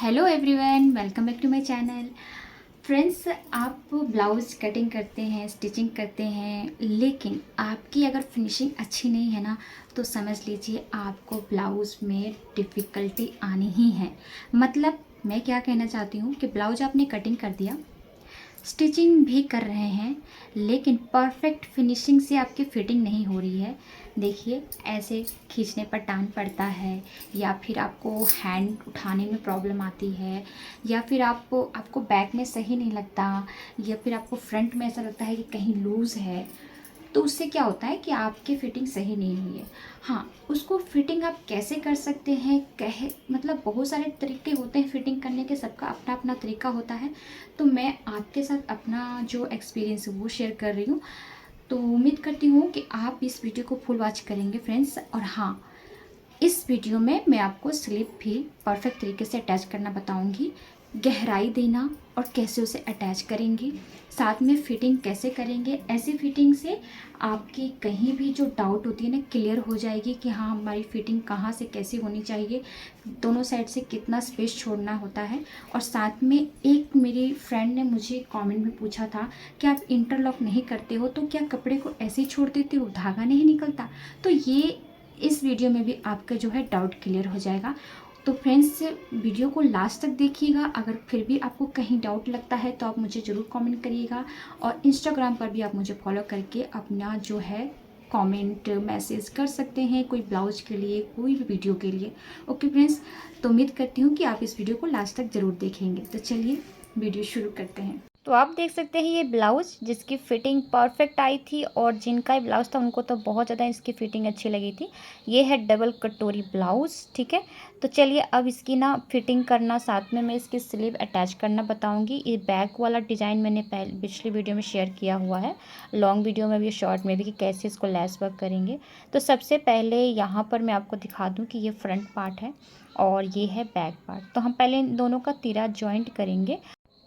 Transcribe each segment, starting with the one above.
Hello everyone, welcome back to my channel. Friends, आप blouse cutting करते हैं, stitching करते हैं, लेकिन आपकी अगर फिनिशिंग अच्छी नहीं है ना, तो समझ लीजिए आपको ब्लाउज़ में डिफ़िकल्टी आनी ही है। मतलब मैं क्या कहना चाहती हूँ कि ब्लाउज़ आपने कटिंग कर दिया, स्टिचिंग भी कर रहे हैं, लेकिन परफेक्ट फिनिशिंग से आपकी फ़िटिंग नहीं हो रही है। देखिए, ऐसे खींचने पर टान पड़ता है, या फिर आपको हैंड उठाने में प्रॉब्लम आती है, या फिर आपको बैक में सही नहीं लगता, या फिर आपको फ्रंट में ऐसा लगता है कि कहीं लूज़ है। तो उससे क्या होता है कि आपकी फ़िटिंग सही नहीं हुई है। हाँ, उसको फ़िटिंग आप कैसे कर सकते हैं, कहे मतलब बहुत सारे तरीके होते हैं फ़िटिंग करने के, सबका अपना अपना तरीका होता है। तो मैं आपके साथ अपना जो एक्सपीरियंस है वो शेयर कर रही हूँ। तो उम्मीद करती हूँ कि आप इस वीडियो को फुल वॉच करेंगे फ्रेंड्स। और हाँ, इस वीडियो में मैं आपको स्लिप भी परफेक्ट तरीके से अटैच करना बताऊंगी, गहराई देना और कैसे उसे अटैच करेंगे, साथ में फिटिंग कैसे करेंगे। ऐसी फिटिंग से आपकी कहीं भी जो डाउट होती है ना, क्लियर हो जाएगी कि हाँ, हमारी फिटिंग कहाँ से कैसी होनी चाहिए, दोनों साइड से कितना स्पेस छोड़ना होता है। और साथ में एक मेरी फ्रेंड ने मुझे कमेंट में पूछा था कि आप इंटरलॉक नहीं करते हो तो क्या कपड़े को ऐसे ही छोड़ देते हो, धागा नहीं निकलता। तो ये इस वीडियो में भी आपका जो है डाउट क्लियर हो जाएगा। तो फ्रेंड्स, वीडियो को लास्ट तक देखिएगा। अगर फिर भी आपको कहीं डाउट लगता है तो आप मुझे ज़रूर कमेंट करिएगा, और इंस्टाग्राम पर भी आप मुझे फॉलो करके अपना जो है कमेंट मैसेज कर सकते हैं, कोई ब्लाउज के लिए, कोई भी वीडियो के लिए। ओके फ्रेंड्स, तो उम्मीद करती हूँ कि आप इस वीडियो को लास्ट तक ज़रूर देखेंगे। तो चलिए वीडियो शुरू करते हैं। तो आप देख सकते हैं ये ब्लाउज़ जिसकी फ़िटिंग परफेक्ट आई थी, और जिनका ये ब्लाउज़ था उनको तो बहुत ज़्यादा इसकी फ़िटिंग अच्छी लगी थी। ये है डबल कटोरी ब्लाउज़, ठीक है। तो चलिए अब इसकी ना फ़िटिंग करना, साथ में मैं इसकी स्लीव अटैच करना बताऊंगी। ये बैक वाला डिज़ाइन मैंने पिछली वीडियो में शेयर किया हुआ है, लॉन्ग वीडियो में भी, शॉर्ट में भी, कि कैसे इसको लेस वर्क करेंगे। तो सबसे पहले यहाँ पर मैं आपको दिखा दूँ कि ये फ्रंट पार्ट है और ये है बैक पार्ट। तो हम पहले इन दोनों का तीरा जॉइंट करेंगे।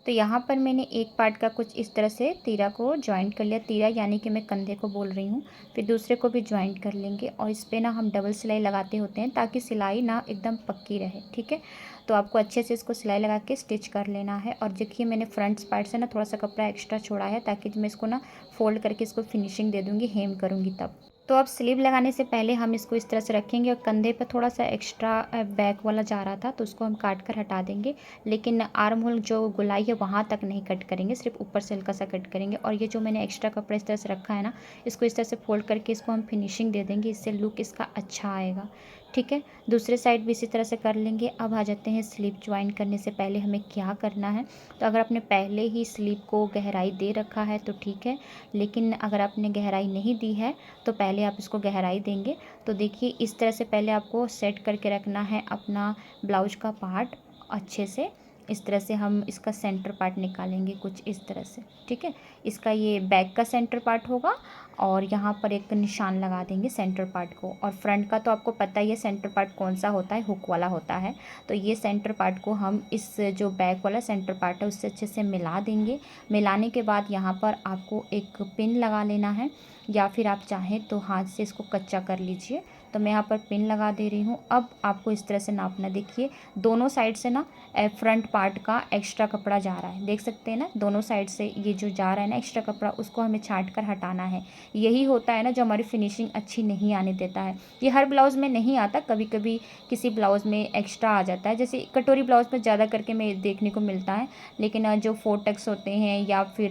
तो यहाँ पर मैंने एक पार्ट का कुछ इस तरह से तीरा को जॉइंट कर लिया। तीरा यानी कि मैं कंधे को बोल रही हूँ। फिर दूसरे को भी जॉइंट कर लेंगे, और इस पर ना हम डबल सिलाई लगाते होते हैं ताकि सिलाई ना एकदम पक्की रहे, ठीक है। तो आपको अच्छे से इसको सिलाई लगा के स्टिच कर लेना है। और देखिए, मैंने फ्रंट पार्ट से ना थोड़ा सा कपड़ा एक्स्ट्रा छोड़ा है, ताकि मैं इसको ना फोल्ड करके इसको फिनिशिंग दे दूँगी, हेम करूँगी तब। तो अब स्लीव लगाने से पहले हम इसको इस तरह से रखेंगे, और कंधे पर थोड़ा सा एक्स्ट्रा बैक वाला जा रहा था तो उसको हम काट कर हटा देंगे। लेकिन आर्म होल जो गोलाई है वहाँ तक नहीं कट करेंगे, सिर्फ ऊपर से हल्का सा कट करेंगे। और ये जो मैंने एक्स्ट्रा कपड़ा इस तरह से रखा है ना, इसको इस तरह से फोल्ड करके इसको हम फिनिशिंग दे देंगे, इससे लुक इसका अच्छा आएगा, ठीक है। दूसरे साइड भी इसी तरह से कर लेंगे। अब आ जाते हैं स्लीव ज्वाइन करने से पहले हमें क्या करना है। तो अगर आपने पहले ही स्लीव को गहराई दे रखा है तो ठीक है, लेकिन अगर आपने गहराई नहीं दी है तो पहले आप इसको गहराई देंगे। तो देखिए, इस तरह से पहले आपको सेट करके रखना है अपना ब्लाउज का पार्ट अच्छे से। इस तरह से हम इसका सेंटर पार्ट निकालेंगे कुछ इस तरह से, ठीक है। इसका ये बैक का सेंटर पार्ट होगा, और यहाँ पर एक निशान लगा देंगे सेंटर पार्ट को। और फ्रंट का तो आपको पता ही है सेंटर पार्ट कौन सा होता है, हुक वाला होता है। तो ये सेंटर पार्ट को हम इस जो बैक वाला सेंटर पार्ट है उससे अच्छे से मिला देंगे। मिलाने के बाद यहाँ पर आपको एक पिन लगा लेना है, या फिर आप चाहें तो हाथ से इसको कच्चा कर लीजिए। तो मैं यहाँ पर पिन लगा दे रही हूँ। अब आपको इस तरह से नापना, देखिए दोनों साइड से ना फ्रंट पार्ट का एक्स्ट्रा कपड़ा जा रहा है, देख सकते हैं ना, दोनों साइड से ये जो जा रहा है ना एक्स्ट्रा कपड़ा, उसको हमें छांट कर हटाना है। यही होता है ना जो हमारी फिनिशिंग अच्छी नहीं आने देता है। ये हर ब्लाउज़ में नहीं आता, कभी कभी किसी ब्लाउज़ में एक्स्ट्रा आ जाता है, जैसे कटोरी ब्लाउज़ में ज़्यादा करके मैं देखने को मिलता है। लेकिन जो फोर टक्स होते हैं या फिर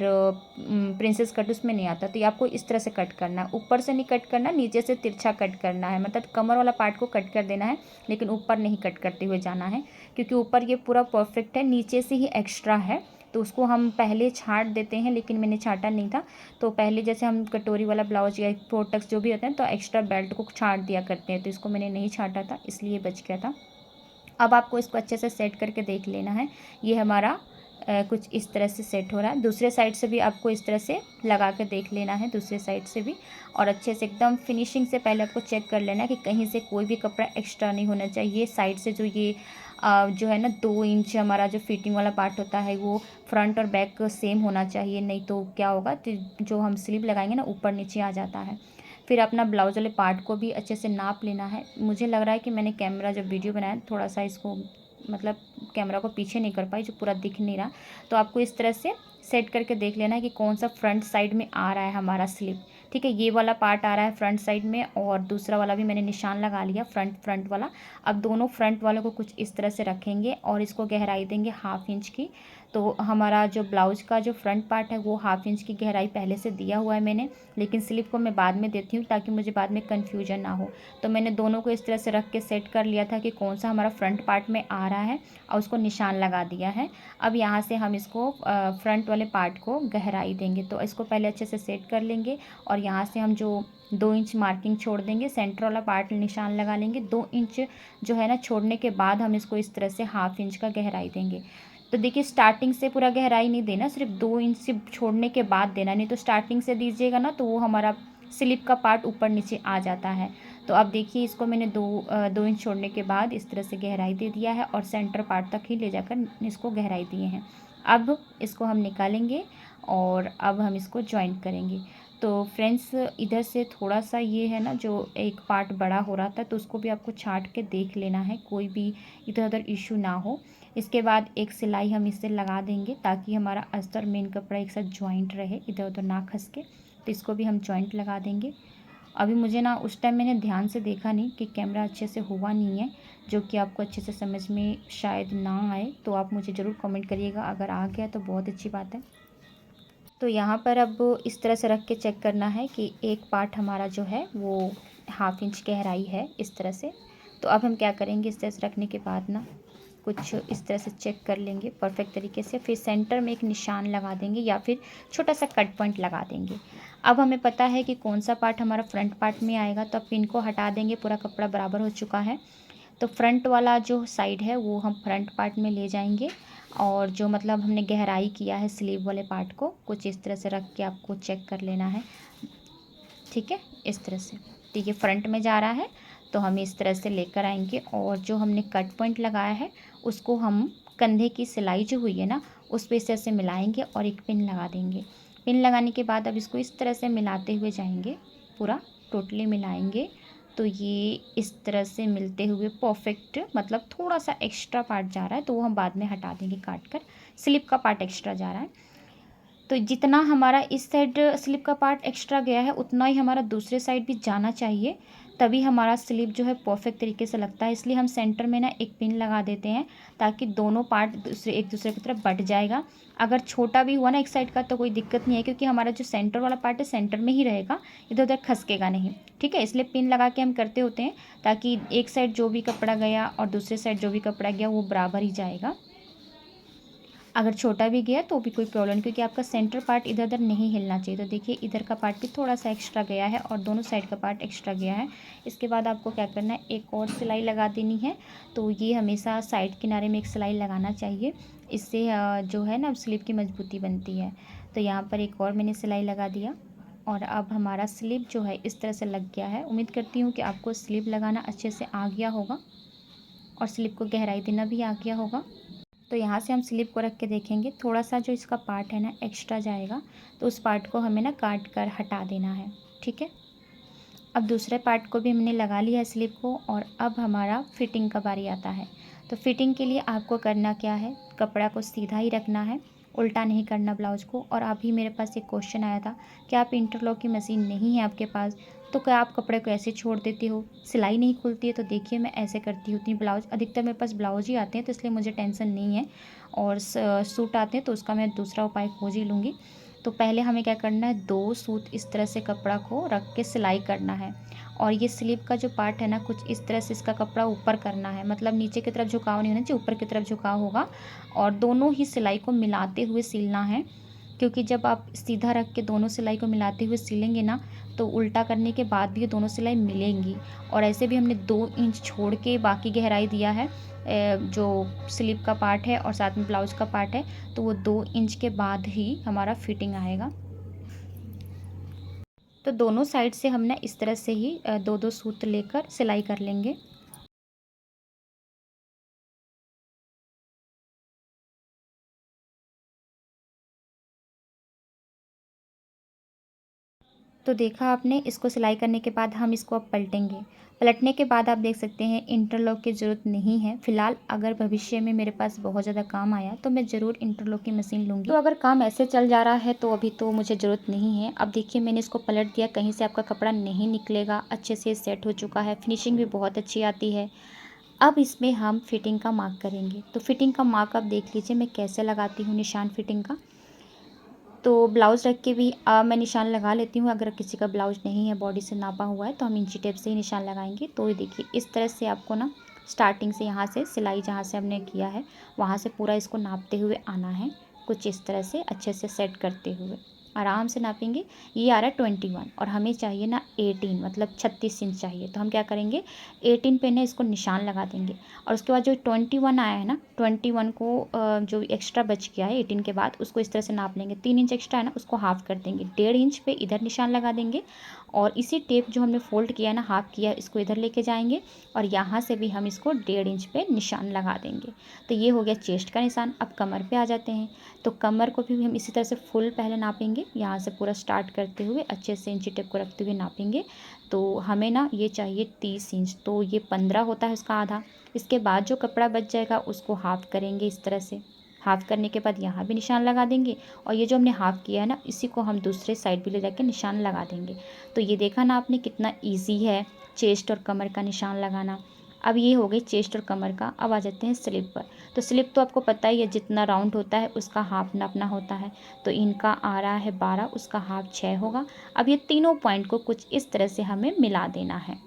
प्रिंसेस कट, उसमें नहीं आता। तो ये आपको इस तरह से कट करना है, ऊपर से नहीं कट करना, नीचे से तिरछा कट करना है, मतलब कमर वाला पार्ट को कट कर देना है, लेकिन ऊपर नहीं कट करते हुए जाना है, क्योंकि ऊपर ये पूरा परफेक्ट है, नीचे से ही एक्स्ट्रा है। तो उसको हम पहले छांट देते हैं, लेकिन मैंने छांटा नहीं था। तो पहले जैसे हम कटोरी वाला ब्लाउज या फोर टक्स जो भी होते हैं तो एक्स्ट्रा बेल्ट को छांट दिया करते हैं, तो इसको मैंने नहीं छांटा था, इसलिए बच गया था। अब आपको इसको अच्छे से सेट करके देख लेना है। ये हमारा कुछ इस तरह से सेट हो रहा है। दूसरे साइड से भी आपको इस तरह से लगा कर देख लेना है, दूसरे साइड से भी। और अच्छे से एकदम फिनिशिंग से पहले आपको चेक कर लेना है कि कहीं से कोई भी कपड़ा एक्स्ट्रा नहीं होना चाहिए। साइड से जो ये जो है ना 2 इंच हमारा जो फिटिंग वाला पार्ट होता है वो फ्रंट और बैक सेम होना चाहिए, नहीं तो क्या होगा, तो जो हम स्लीव लगाएंगे ना ऊपर नीचे आ जाता है। फिर अपना ब्लाउज वाले पार्ट को भी अच्छे से नाप लेना है। मुझे लग रहा है कि मैंने कैमरा जब वीडियो बनाया थोड़ा सा इसको मतलब कैमरा को पीछे नहीं कर पाई, जो पूरा दिख नहीं रहा। तो आपको इस तरह से सेट करके देख लेना है कि कौन सा फ्रंट साइड में आ रहा है हमारा स्लिप। ठीक है, ये वाला पार्ट आ रहा है फ्रंट साइड में और दूसरा वाला भी मैंने निशान लगा लिया फ्रंट वाला। अब दोनों फ्रंट वालों को कुछ इस तरह से रखेंगे और इसको गहराई देंगे 1/2 इंच की। तो हमारा जो ब्लाउज का जो फ्रंट पार्ट है वो 1/2 इंच की गहराई पहले से दिया हुआ है मैंने, लेकिन स्लिप को मैं बाद में देती हूँ ताकि मुझे बाद में कन्फ्यूजन ना हो। तो मैंने दोनों को इस तरह से रख के सेट कर लिया था कि कौन सा हमारा फ्रंट पार्ट में आ रहा है और उसको निशान लगा दिया है। अब यहाँ से हम इसको फ्रंट वाले पार्ट को गहराई देंगे। तो इसको पहले अच्छे से सेट कर लेंगे और यहाँ से हम जो 2 इंच मार्किंग छोड़ देंगे, सेंटर वाला पार्ट निशान लगा लेंगे। 2 इंच जो है ना छोड़ने के बाद हम इसको इस तरह से 1/2 इंच का गहराई देंगे। तो देखिए स्टार्टिंग से पूरा गहराई नहीं देना, सिर्फ 2 इंच से छोड़ने के बाद देना, नहीं तो स्टार्टिंग से दीजिएगा ना तो वो हमारा स्लिप का पार्ट ऊपर नीचे आ जाता है। तो अब देखिए इसको मैंने 2 इंच छोड़ने के बाद इस तरह से गहराई दे दिया है और सेंटर पार्ट तक ही ले जाकर इसको गहराई दिए हैं। अब इसको हम निकालेंगे और अब हम इसको जॉइंट करेंगे। तो फ्रेंड्स इधर से थोड़ा सा ये है ना जो एक पार्ट बड़ा हो रहा था तो उसको भी आपको छांट के देख लेना है, कोई भी इधर उधर इशू ना हो। इसके बाद एक सिलाई हम इससे लगा देंगे ताकि हमारा अस्तर मेन कपड़ा एक साथ जॉइंट रहे, इधर उधर ना खस के। तो इसको भी हम जॉइंट लगा देंगे। अभी मुझे ना उस टाइम मैंने ध्यान से देखा नहीं कि कैमरा अच्छे से हुआ नहीं है, जो कि आपको अच्छे से समझ में शायद ना आए, तो आप मुझे ज़रूर कमेंट करिएगा। अगर आ गया तो बहुत अच्छी बात है। तो यहाँ पर अब इस तरह से रख के चेक करना है कि एक पार्ट हमारा जो है वो 1/2 इंच गहराई है इस तरह से। तो अब हम क्या करेंगे, इस तरह से रखने के बाद ना कुछ इस तरह से चेक कर लेंगे परफेक्ट तरीके से, फिर सेंटर में एक निशान लगा देंगे या फिर छोटा सा कट पॉइंट लगा देंगे। अब हमें पता है कि कौन सा पार्ट हमारा फ्रंट पार्ट में आएगा, तो अब पिन को हटा देंगे, पूरा कपड़ा बराबर हो चुका है। तो फ्रंट वाला जो साइड है वो हम फ्रंट पार्ट में ले जाएंगे और जो मतलब हमने गहराई किया है स्लीव वाले पार्ट को कुछ इस तरह से रख के आपको चेक कर लेना है। ठीक है, इस तरह से। तो ये फ्रंट में जा रहा है तो हम इस तरह से लेकर आएंगे और जो हमने कट पॉइंट लगाया है उसको हम कंधे की सिलाई जो हुई है ना उस पर इस तरह से मिलाएंगे और एक पिन लगा देंगे। पिन लगाने के बाद अब इसको इस तरह से मिलाते हुए जाएंगे, पूरा टोटली मिलाएंगे। तो ये इस तरह से मिलते हुए परफेक्ट, मतलब थोड़ा सा एक्स्ट्रा पार्ट जा रहा है तो वो हम बाद में हटा देंगे काट कर, स्लिप का पार्ट एक्स्ट्रा जा रहा है। तो जितना हमारा इस साइड स्लिप का पार्ट एक्स्ट्रा गया है उतना ही हमारा दूसरे साइड भी जाना चाहिए, तभी हमारा स्लिप जो है परफेक्ट तरीके से लगता है। इसलिए हम सेंटर में ना एक पिन लगा देते हैं ताकि दोनों पार्ट एक दूसरे की तरफ बट जाएगा। अगर छोटा भी हुआ ना एक साइड का तो कोई दिक्कत नहीं है, क्योंकि हमारा जो सेंटर वाला पार्ट है सेंटर में ही रहेगा, इधर उधर खसकेगा नहीं। ठीक है, इसलिए पिन लगा के हम करते होते हैं ताकि एक साइड जो भी कपड़ा गया और दूसरे साइड जो भी कपड़ा गया वो बराबर ही जाएगा। अगर छोटा भी गया तो भी कोई प्रॉब्लम नहीं, क्योंकि आपका सेंटर पार्ट इधर उधर नहीं हिलना चाहिए। तो देखिए इधर का पार्ट भी थोड़ा सा एक्स्ट्रा गया है और दोनों साइड का पार्ट एक्स्ट्रा गया है। इसके बाद आपको क्या करना है, एक और सिलाई लगा देनी है। तो ये हमेशा साइड किनारे में एक सिलाई लगाना चाहिए, इससे जो है ना स्लीव की मजबूती बनती है। तो यहाँ पर एक और मैंने सिलाई लगा दिया और अब हमारा स्लीव जो है इस तरह से लग गया है। उम्मीद करती हूँ कि आपको स्लीव लगाना अच्छे से आ गया होगा और स्लीव को गहराई देना भी आ गया होगा। तो यहाँ से हम स्लिप को रख के देखेंगे, थोड़ा सा जो इसका पार्ट है ना एक्स्ट्रा जाएगा, तो उस पार्ट को हमें ना काट कर हटा देना है। ठीक है, अब दूसरे पार्ट को भी हमने लगा लिया है स्लिप को और अब हमारा फिटिंग का बारी आता है। तो फिटिंग के लिए आपको करना क्या है, कपड़ा को सीधा ही रखना है, उल्टा नहीं करना ब्लाउज़ को। और अभी मेरे पास एक क्वेश्चन आया था कि आप इंटरलॉक की मशीन नहीं है आपके पास, तो क्या आप कपड़े को ऐसे छोड़ देती हो, सिलाई नहीं खुलती है? तो देखिए मैं ऐसे करती होती हूँ ब्लाउज़, अधिकतर मेरे पास ब्लाउज ही आते हैं तो इसलिए मुझे टेंशन नहीं है, और सूट आते हैं तो उसका मैं दूसरा उपाय खोज ही लूँगी। तो पहले हमें क्या करना है, 2 सूत इस तरह से कपड़ा को रख के सिलाई करना है और ये स्लीव का जो पार्ट है ना कुछ इस तरह से इसका कपड़ा ऊपर करना है, मतलब नीचे की तरफ झुकाव नहीं होना चाहिए, ऊपर की तरफ झुकाव होगा। और दोनों ही सिलाई को मिलाते हुए सिलना है, क्योंकि जब आप सीधा रख के दोनों सिलाई को मिलाते हुए सिलेंगे ना तो उल्टा करने के बाद भी ये दोनों सिलाई मिलेंगी। और ऐसे भी हमने 2 इंच छोड़ के बाकी गहराई दिया है, जो स्लीव का पार्ट है और साथ में ब्लाउज का पार्ट है, तो वो 2 इंच के बाद ही हमारा फिटिंग आएगा। तो दोनों साइड से हम ना इस तरह से ही 2-2 सूत लेकर सिलाई कर लेंगे। तो देखा आपने, इसको सिलाई करने के बाद हम इसको अब पलटेंगे। पलटने के बाद आप देख सकते हैं इंटरलॉक की ज़रूरत नहीं है फ़िलहाल। अगर भविष्य में मेरे पास बहुत ज़्यादा काम आया तो मैं ज़रूर इंटरलॉक की मशीन लूँगी। तो अगर काम ऐसे चल जा रहा है तो अभी तो मुझे ज़रूरत नहीं है। अब देखिए मैंने इसको पलट दिया, कहीं से आपका कपड़ा नहीं निकलेगा, अच्छे से सेट हो चुका है, फिनिशिंग भी बहुत अच्छी आती है। अब इसमें हम फिटिंग का मार्क करेंगे। तो फिटिंग का मार्क आप देख लीजिए मैं कैसे लगाती हूँ निशान फिटिंग का। तो ब्लाउज़ रख के भी मैं निशान लगा लेती हूँ। अगर किसी का ब्लाउज़ नहीं है बॉडी से नापा हुआ है तो हम इंची टेप से ही निशान लगाएंगे। तो ये देखिए इस तरह से आपको ना स्टार्टिंग से यहाँ से सिलाई जहाँ से हमने किया है वहाँ से पूरा इसको नापते हुए आना है, कुछ इस तरह से अच्छे से सेट करते हुए आराम से नापेंगे। ये आ रहा है 21 और हमें चाहिए ना 18 मतलब 36 इंच चाहिए। तो हम क्या करेंगे 18 पे ना इसको निशान लगा देंगे और उसके बाद जो 21 आया है ना 21 को जो एक्स्ट्रा बच गया है 18 के बाद उसको इस तरह से नाप लेंगे। 3 इंच एक्स्ट्रा है ना उसको हाफ कर देंगे, 1.5 इंच पे इधर निशान लगा देंगे और इसी टेप जो हमने फोल्ड किया है ना हाफ किया है इसको इधर लेके जाएंगे और यहाँ से भी हम इसको 1.5 इंच पे निशान लगा देंगे। तो ये हो गया चेस्ट का निशान। अब कमर पे आ जाते हैं। तो कमर को भी हम इसी तरह से फुल पहले नापेंगे, यहाँ से पूरा स्टार्ट करते हुए अच्छे से इंची टेप को रखते हुए नापेंगे। तो हमें ना ये चाहिए 30 इंच, तो ये 15 होता है उसका आधा। इसके बाद जो कपड़ा बच जाएगा उसको हाफ करेंगे इस तरह से। हाफ करने के बाद यहाँ भी निशान लगा देंगे और ये जो हमने हाफ किया है ना इसी को हम दूसरे साइड भी ले जाके निशान लगा देंगे। तो ये देखा ना आपने कितना ईजी है चेस्ट और कमर का निशान लगाना। अब ये हो गई चेस्ट और कमर का। अब आ जाते हैं स्लिप पर। तो स्लिप तो आपको पता ही है जितना राउंड होता है उसका हाफ नापना होता है। तो इनका आ रहा है 12, उसका हाफ 6 होगा। अब ये तीनों पॉइंट को कुछ इस तरह से हमें मिला देना है।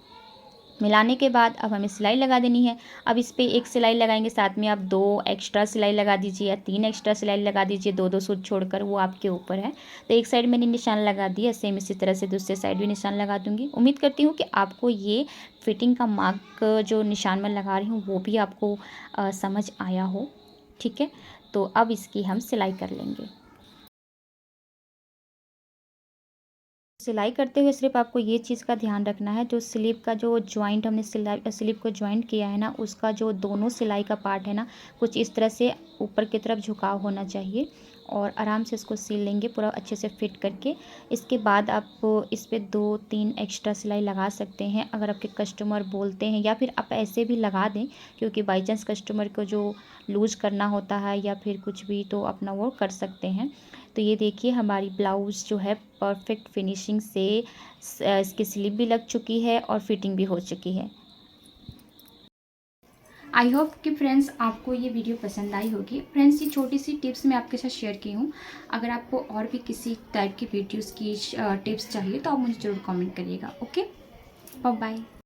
मिलाने के बाद अब हमें सिलाई लगा देनी है। अब इस पे एक सिलाई लगाएंगे, साथ में आप 2 एक्स्ट्रा सिलाई लगा दीजिए या 3 एक्स्ट्रा सिलाई लगा दीजिए, 2-2 सूट छोड़कर, वो आपके ऊपर है। तो एक साइड मैंने निशान लगा दिया, सेम इसी तरह से दूसरे साइड भी निशान लगा दूंगी। उम्मीद करती हूँ कि आपको ये फिटिंग का मार्क जो निशान मैं लगा रही हूँ वो भी आपको समझ आया हो। ठीक है, तो अब इसकी हम सिलाई कर लेंगे। सिलाई करते हुए सिर्फ आपको ये चीज़ का ध्यान रखना है, जो स्लीव का जो जॉइंट हमने स्लीव को जॉइंट किया है ना उसका जो दोनों सिलाई का पार्ट है ना कुछ इस तरह से ऊपर की तरफ झुकाव होना चाहिए और आराम से इसको सिल लेंगे पूरा अच्छे से फिट करके। इसके बाद आप इस पर 2-3 एक्स्ट्रा सिलाई लगा सकते हैं अगर आपके कस्टमर बोलते हैं, या फिर आप ऐसे भी लगा दें क्योंकि बाई चांस कस्टमर को जो लूज करना होता है या फिर कुछ भी तो अपना वो कर सकते हैं। तो ये देखिए हमारी ब्लाउज़ जो है परफेक्ट फिनिशिंग से इसकी स्लीव भी लग चुकी है और फिटिंग भी हो चुकी है। आई होप कि फ्रेंड्स आपको ये वीडियो पसंद आई होगी। फ्रेंड्स ये छोटी सी टिप्स मैं आपके साथ शेयर की हूँ। अगर आपको और भी किसी टाइप की वीडियोस की टिप्स चाहिए तो आप मुझे ज़रूर कमेंट करिएगा। Okay, bye bye.